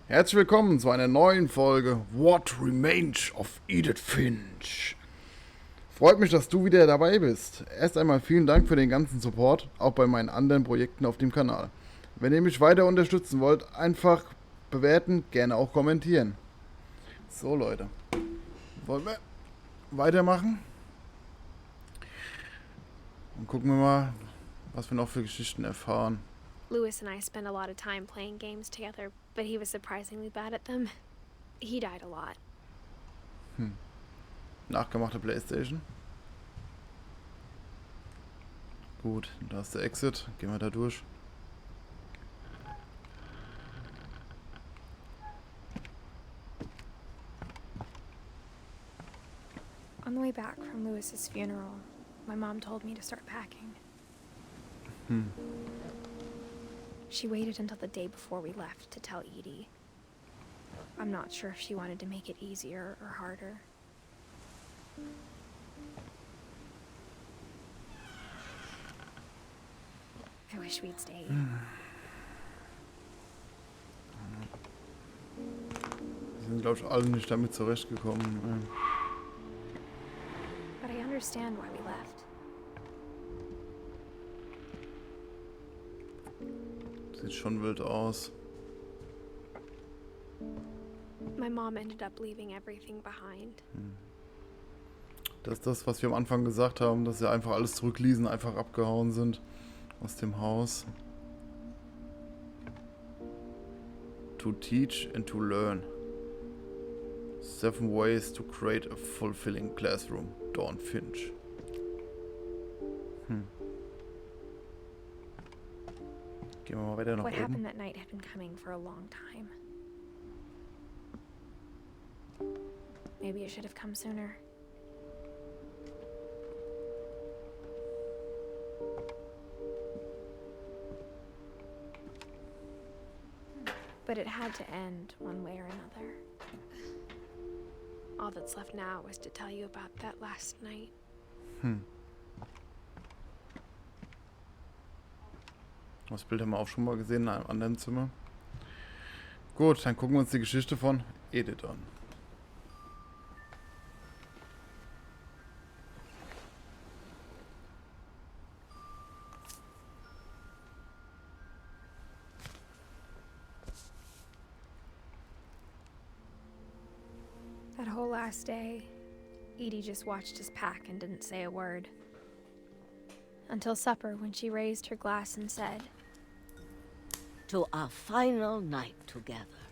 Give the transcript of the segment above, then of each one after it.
Herzlich willkommen zu einer neuen Folge What Remains of Edith Finch. Freut mich, dass du wieder dabei bist. Erst einmal vielen Dank für den ganzen Support, auch bei meinen anderen Projekten auf dem Kanal. Wenn ihr mich weiter unterstützen wollt, einfach bewerten, gerne auch kommentieren. So Leute, wollen wir weitermachen? Und gucken wir mal, was wir noch für Geschichten erfahren. Lewis and I spent a lot of time playing games together, but he was surprisingly bad at them. He died a lot. Nachgemachte Playstation. Gut, da ist der Exit. Gehen wir da durch. On the way back from Lewis's funeral, my mom told me to start packing. She waited until the day before we left to tell Edie. I'm not sure if she wanted to make it easier or harder. I wish we'd stayed. Wir sind, glaube ich, alle nicht damit zurechtgekommen. But I understand why we left. Sieht schon wild aus. My mom ended up leaving everything behind. Das ist das, was wir am Anfang gesagt haben, dass sie einfach alles zurückließen, einfach abgehauen sind aus dem Haus. To teach and to learn. 7 ways to create a fulfilling classroom. Dawn Finch. Gehen wir mal weiter nach What oben. happened that night had been coming for a long time. Maybe it should have come sooner. But it had to end one way or another. All that's left now is to tell you about that last night. Das Bild haben wir auch schon mal gesehen in einem anderen Zimmer. Gut, dann gucken wir uns die Geschichte von Edith an. That whole last day, Edie just watched us pack and didn't say a word. Until supper, when she raised her glass and said, "To our final night together,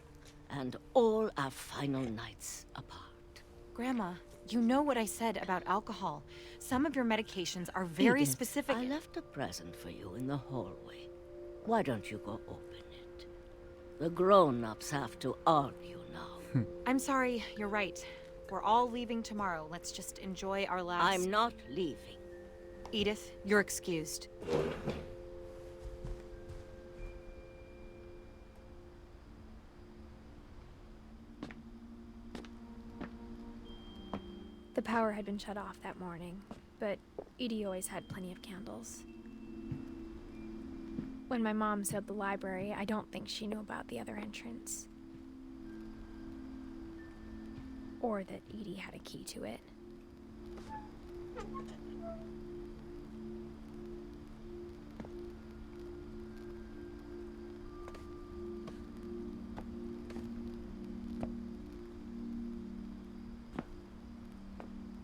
and all our final nights apart." Grandma, you know what I said about alcohol. Some of your medications are very Edith, specific. I left a present for you in the hallway. Why don't you go open it? The grown-ups have to argue now. I'm sorry, you're right. We're all leaving tomorrow. Let's just enjoy our last... I'm not leaving. Edith, you're excused. the power had been shut off that morning, but Edie always had plenty of candles. When my mom sealed the library, I don't think she knew about the other entrance. Or that Edie had a key to it.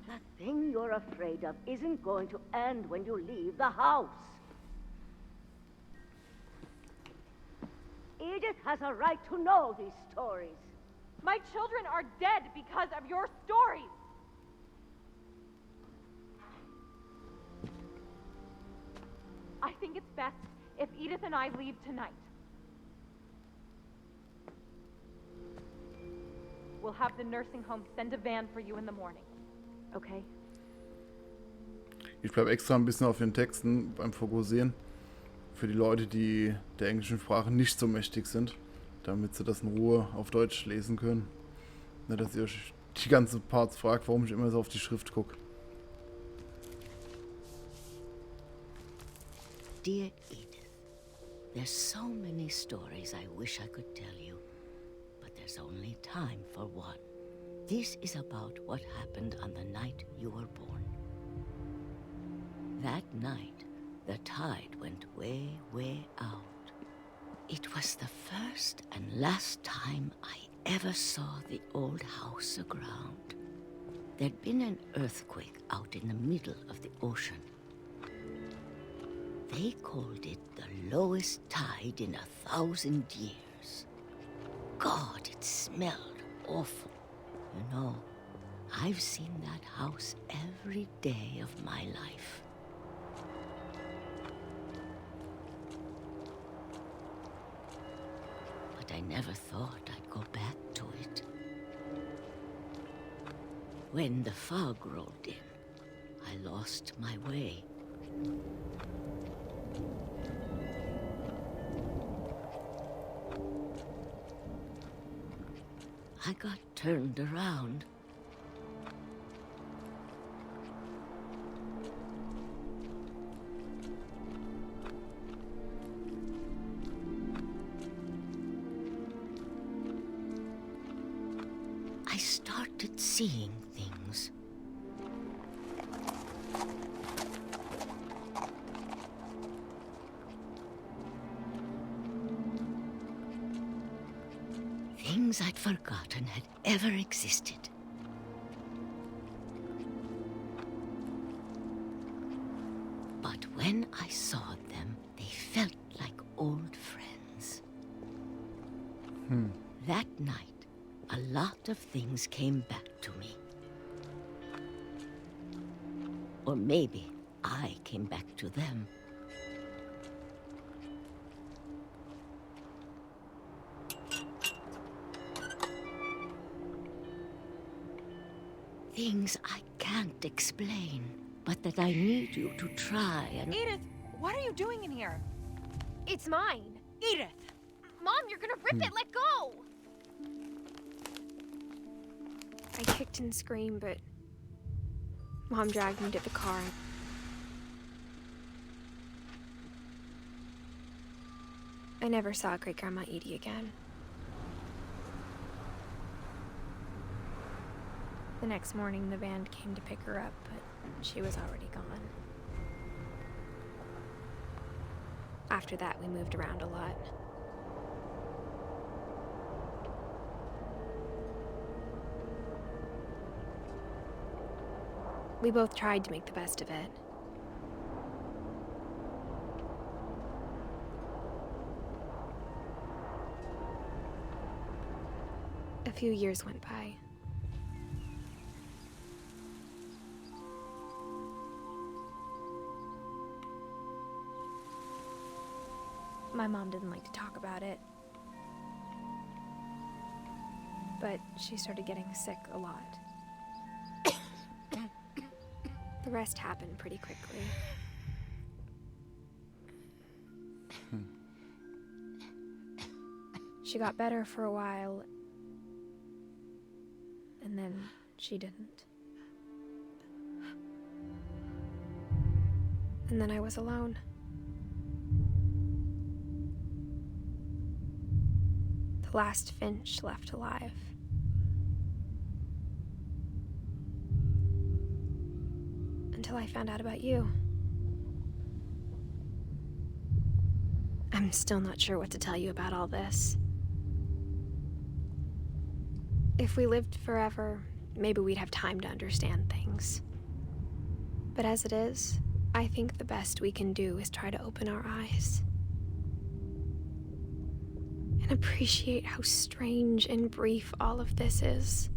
That thing you're afraid of isn't going to end when you leave the house. Edith has a right to know these stories. My children are dead because of your stories! I think it's best if Edith and I leave tonight. We'll have the nursing home send a van for you in the morning. Okay? Ich bleibe extra ein bisschen auf den Texten beim Fokussieren. Für die Leute, die der englischen Sprache nicht so mächtig sind. Damit sie das in Ruhe auf Deutsch lesen können. Nicht, dass ihr euch die ganzen Parts fragt, warum ich immer so auf die Schrift gucke. Dear Edith, there's so many stories I wish I could tell you, but there's only time for one. This is about what happened on the night you were born. That night, the tide went way, way out. It was the first and last time I ever saw the old house aground. There'd been an earthquake out in the middle of the ocean. They called it the lowest tide in 1,000 years. God, it smelled awful. You know, I've seen that house every day of my life. But I never thought I'd go back to it. When the fog rolled in, I lost my way. I got turned around. I started seeing things. Things I'd forgotten had ever existed. But when I saw them, they felt like old friends. That night, a lot of things came back to me. Or maybe I came back to them. Things I can't explain, but that I need you to try and... Edith, what are you doing in here? It's mine. Edith! Mom, you're gonna rip it! Let go! I kicked and screamed, but Mom dragged me to the car. I never saw Great-Grandma Edie again. The next morning, the band came to pick her up, but she was already gone. After that, we moved around a lot. We both tried to make the best of it. A few years went by. My mom didn't like to talk about it, but she started getting sick a lot. The rest happened pretty quickly. She got better for a while, and then she didn't. And then I was alone. The last Finch left alive. Until I found out about you. I'm still not sure what to tell you about all this. If we lived forever, maybe we'd have time to understand things. But as it is, I think the best we can do is try to open our eyes. And appreciate how strange and brief all of this is.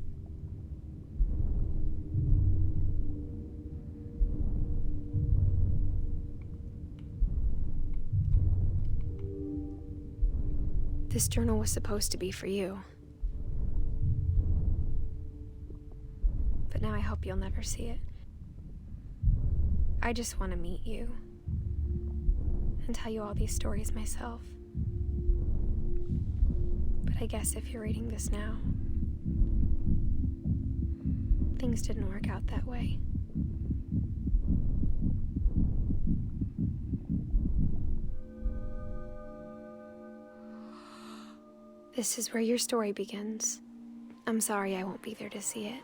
This journal was supposed to be for you. But now I hope you'll never see it. I just want to meet you and tell you all these stories myself. But I guess if you're reading this now, things didn't work out that way. This is where your story begins. I'm sorry I won't be there to see it.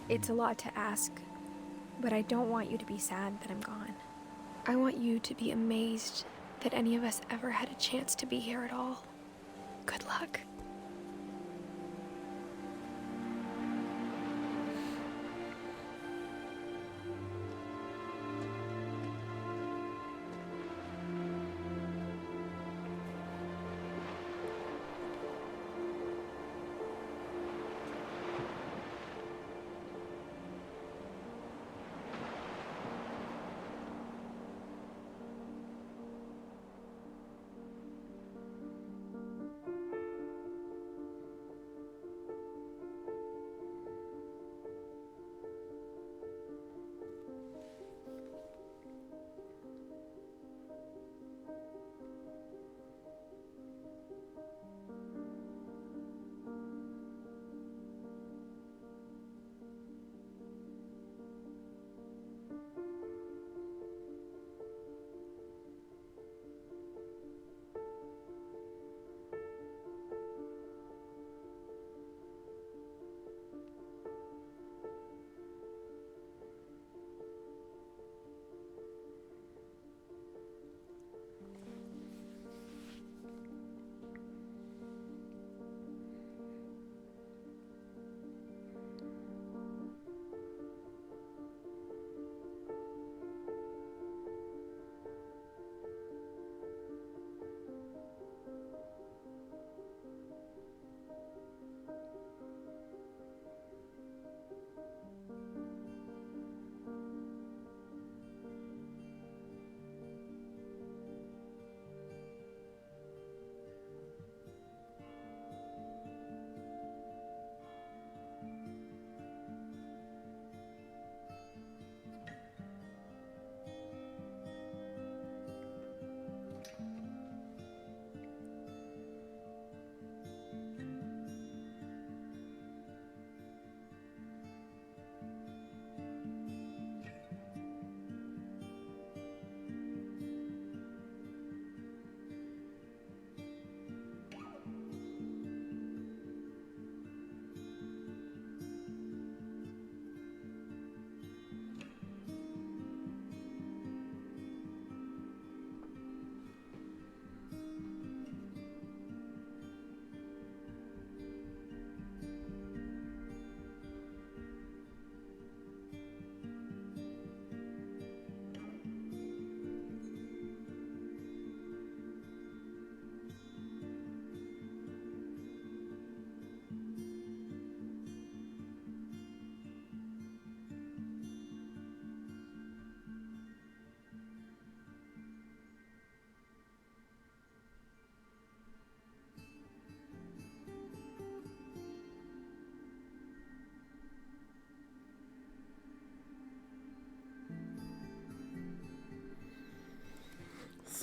It's a lot to ask, but I don't want you to be sad that I'm gone. I want you to be amazed that any of us ever had a chance to be here at all. Good luck.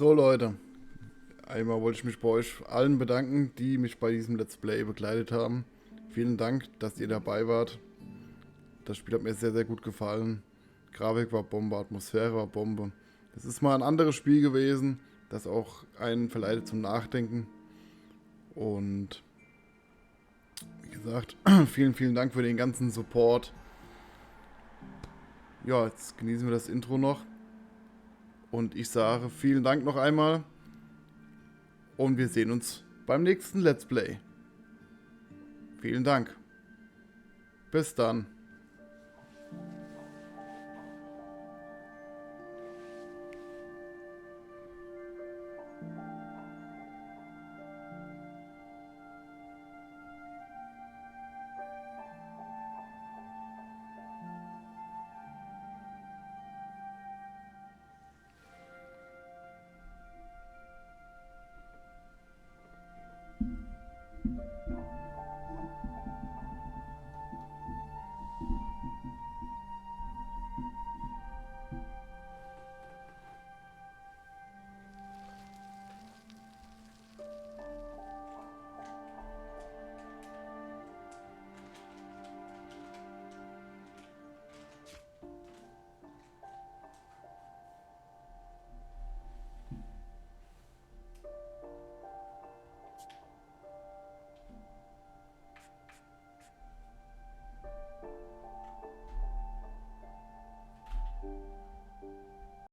So Leute, einmal wollte ich mich bei euch allen bedanken, die mich bei diesem Let's Play begleitet haben. Vielen Dank, dass ihr dabei wart. Das Spiel hat mir sehr, sehr gut gefallen. Grafik war Bombe, Atmosphäre war Bombe. Es ist mal ein anderes Spiel gewesen, das auch einen verleitet zum Nachdenken. Und wie gesagt, vielen, vielen Dank für den ganzen Support. Ja, jetzt genießen wir das Intro noch. Und ich sage vielen Dank noch einmal. Und wir sehen uns beim nächsten Let's Play. Vielen Dank. Bis dann.